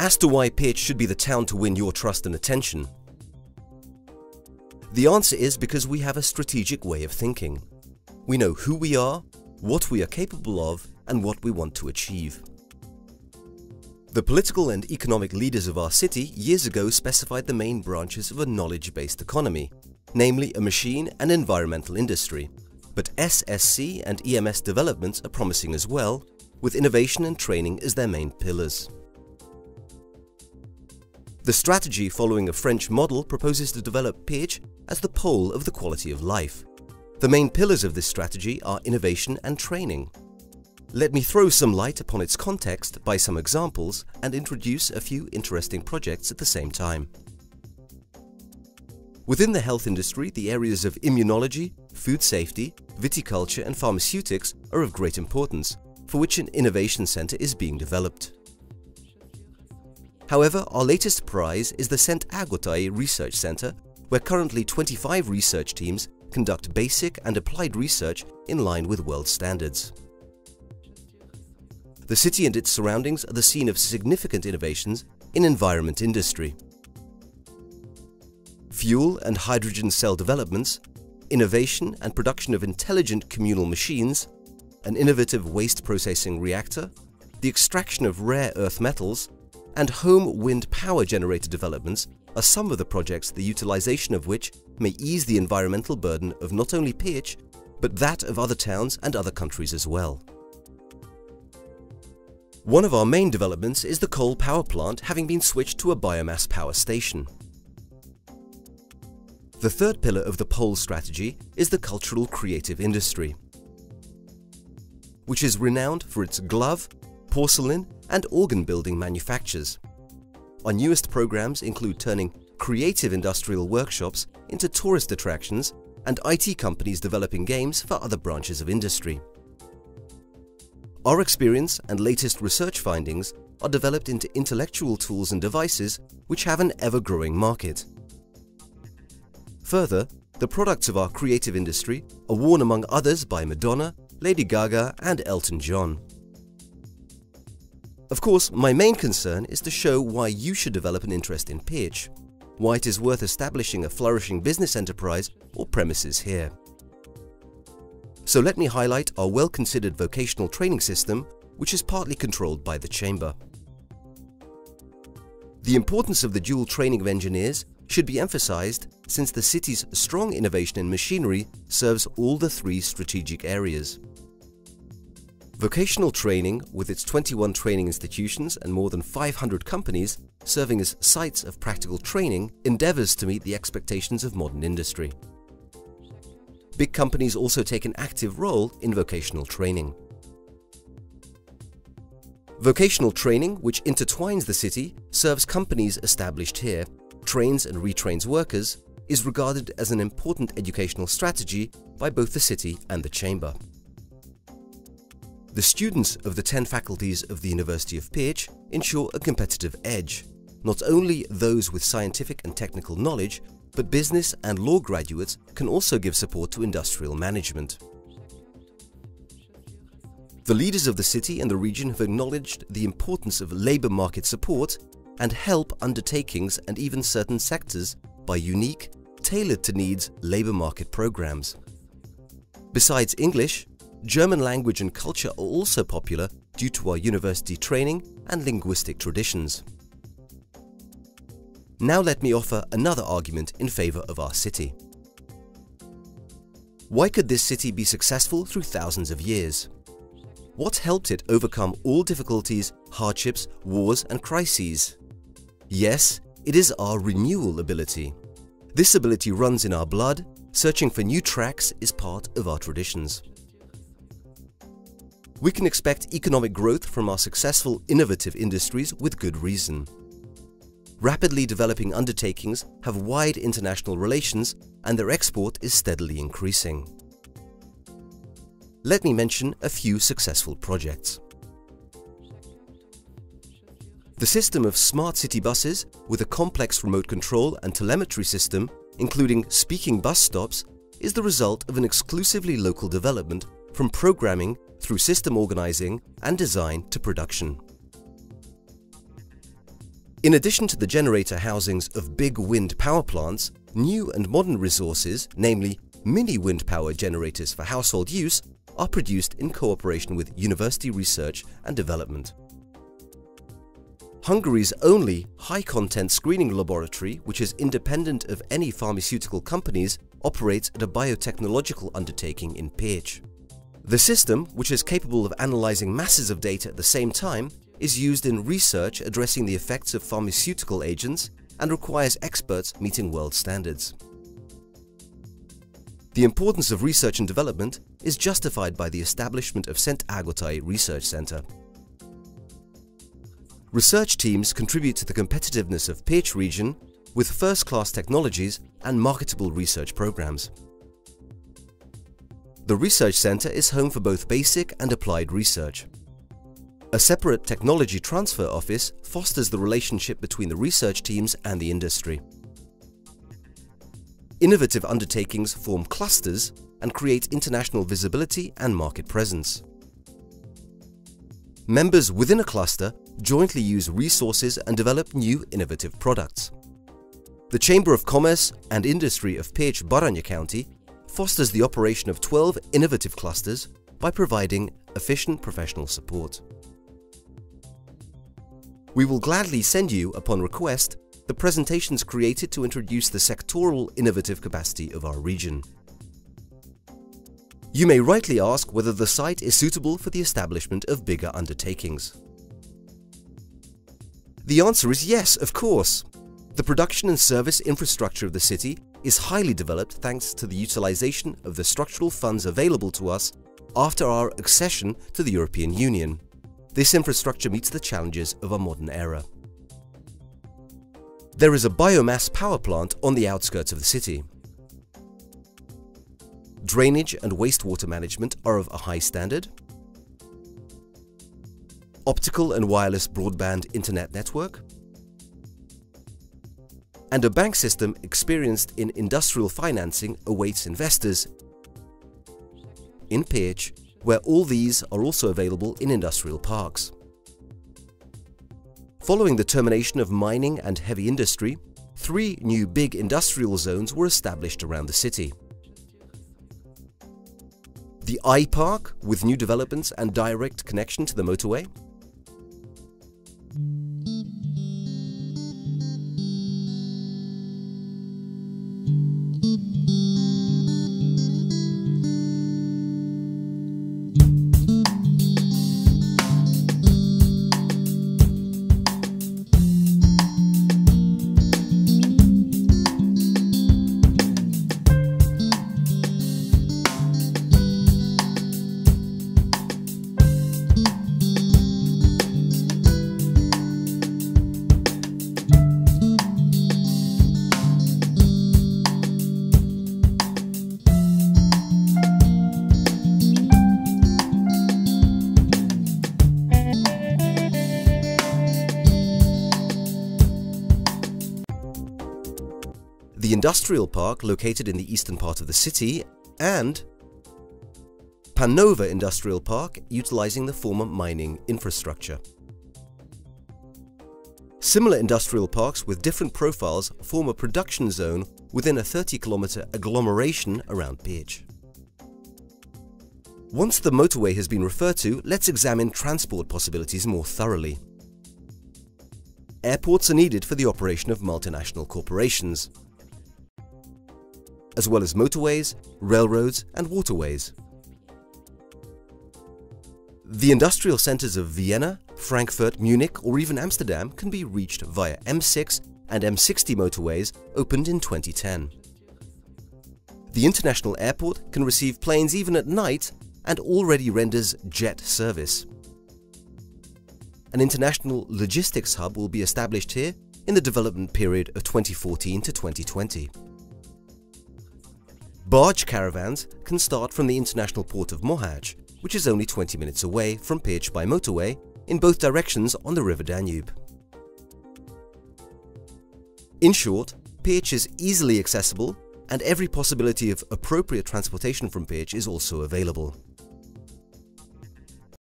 As to why Pécs should be the town to win your trust and attention, the answer is because we have a strategic way of thinking. We know who we are, what we are capable of, and what we want to achieve. The political and economic leaders of our city years ago specified the main branches of a knowledge-based economy, namely a machine and environmental industry. But SSC and EMS developments are promising as well, with innovation and training as their main pillars. The strategy, following a French model, proposes to develop Pécs as the pole of the quality of life. The main pillars of this strategy are innovation and training. Let me throw some light upon its context by some examples and introduce a few interesting projects at the same time. Within the health industry, the areas of immunology, food safety, viticulture and pharmaceutics are of great importance, for which an innovation center is being developed. However, our latest prize is the Pécs-Baranyai Research Center, where currently 25 research teams conduct basic and applied research in line with world standards. The city and its surroundings are the scene of significant innovations in environment industry. Fuel and hydrogen cell developments, innovation and production of intelligent communal machines, an innovative waste processing reactor, the extraction of rare earth metals, and home wind power generator developments are some of the projects the utilization of which may ease the environmental burden of not only Pécs, but that of other towns and other countries as well. One of our main developments is the coal power plant having been switched to a biomass power station. The third pillar of the pole strategy is the cultural creative industry, which is renowned for its glove, porcelain and organ building manufactures. Our newest programs include turning creative industrial workshops into tourist attractions and IT companies developing games for other branches of industry. Our experience and latest research findings are developed into intellectual tools and devices which have an ever-growing market. Further, the products of our creative industry are worn among others by Madonna, Lady Gaga and Elton John. Of course, my main concern is to show why you should develop an interest in Pécs, why it is worth establishing a flourishing business enterprise or premises here. So let me highlight our well-considered vocational training system, which is partly controlled by the Chamber. The importance of the dual training of engineers should be emphasized since the city's strong innovation in machinery serves all the three strategic areas. Vocational training, with its 21 training institutions and more than 500 companies serving as sites of practical training, endeavors to meet the expectations of modern industry. Big companies also take an active role in vocational training. Vocational training, which intertwines the city, serves companies established here, trains and retrains workers, is regarded as an important educational strategy by both the city and the Chamber. The students of the 10 faculties of the University of Pécs ensure a competitive edge. Not only those with scientific and technical knowledge, but business and law graduates can also give support to industrial management. The leaders of the city and the region have acknowledged the importance of labor market support and help undertakings and even certain sectors by unique, tailored-to-needs labor market programs. Besides English, German language and culture are also popular due to our university training and linguistic traditions. Now let me offer another argument in favor of our city. Why could this city be successful through thousands of years? What helped it overcome all difficulties, hardships, wars and crises? Yes, it is our renewal ability. This ability runs in our blood. Searching for new tracks is part of our traditions. We can expect economic growth from our successful innovative industries with good reason. Rapidly developing undertakings have wide international relations and their export is steadily increasing. Let me mention a few successful projects. The system of smart city buses with a complex remote control and telemetry system, including speaking bus stops, is the result of an exclusively local development from programming through system organizing and design to production. In addition to the generator housings of big wind power plants, new and modern resources, namely mini wind power generators for household use, are produced in cooperation with university research and development. Hungary's only high-content screening laboratory, which is independent of any pharmaceutical companies, operates at a biotechnological undertaking in Pécs. The system, which is capable of analyzing masses of data at the same time, is used in research addressing the effects of pharmaceutical agents and requires experts meeting world standards. The importance of research and development is justified by the establishment of Pécs-Baranyai Research Center. Research teams contribute to the competitiveness of Pécs region with first-class technologies and marketable research programs. The research center is home for both basic and applied research. A separate technology transfer office fosters the relationship between the research teams and the industry. Innovative undertakings form clusters and create international visibility and market presence. Members within a cluster jointly use resources and develop new innovative products. The Chamber of Commerce and Industry of Pécs-Baranyai County fosters the operation of 12 innovative clusters by providing efficient professional support. We will gladly send you, upon request, the presentations created to introduce the sectoral innovative capacity of our region. You may rightly ask whether the site is suitable for the establishment of bigger undertakings. The answer is yes, of course. The production and service infrastructure of the city is highly developed thanks to the utilization of the structural funds available to us after our accession to the European Union. This infrastructure meets the challenges of a modern era. There is a biomass power plant on the outskirts of the city. Drainage and wastewater management are of a high standard. Optical and wireless broadband internet network. And a bank system experienced in industrial financing awaits investors in Pécs, where all these are also available in industrial parks. Following the termination of mining and heavy industry, 3 new big industrial zones were established around the city. The I Park, with new developments and direct connection to the motorway. The industrial park located in the eastern part of the city, and Panova Industrial Park utilizing the former mining infrastructure. Similar industrial parks with different profiles form a production zone within a 30-kilometer agglomeration around Pécs. Once the motorway has been referred to, let's examine transport possibilities more thoroughly. Airports are needed for the operation of multinational corporations, as well as motorways, railroads and waterways. The industrial centers of Vienna, Frankfurt, Munich or even Amsterdam can be reached via M6 and M60 motorways opened in 2010. The international airport can receive planes even at night and already renders jet service. An international logistics hub will be established here in the development period of 2014 to 2020. Barge caravans can start from the international port of Mohács, which is only 20 minutes away from Pécs by motorway in both directions on the River Danube. In short, Pécs is easily accessible and every possibility of appropriate transportation from Pécs is also available.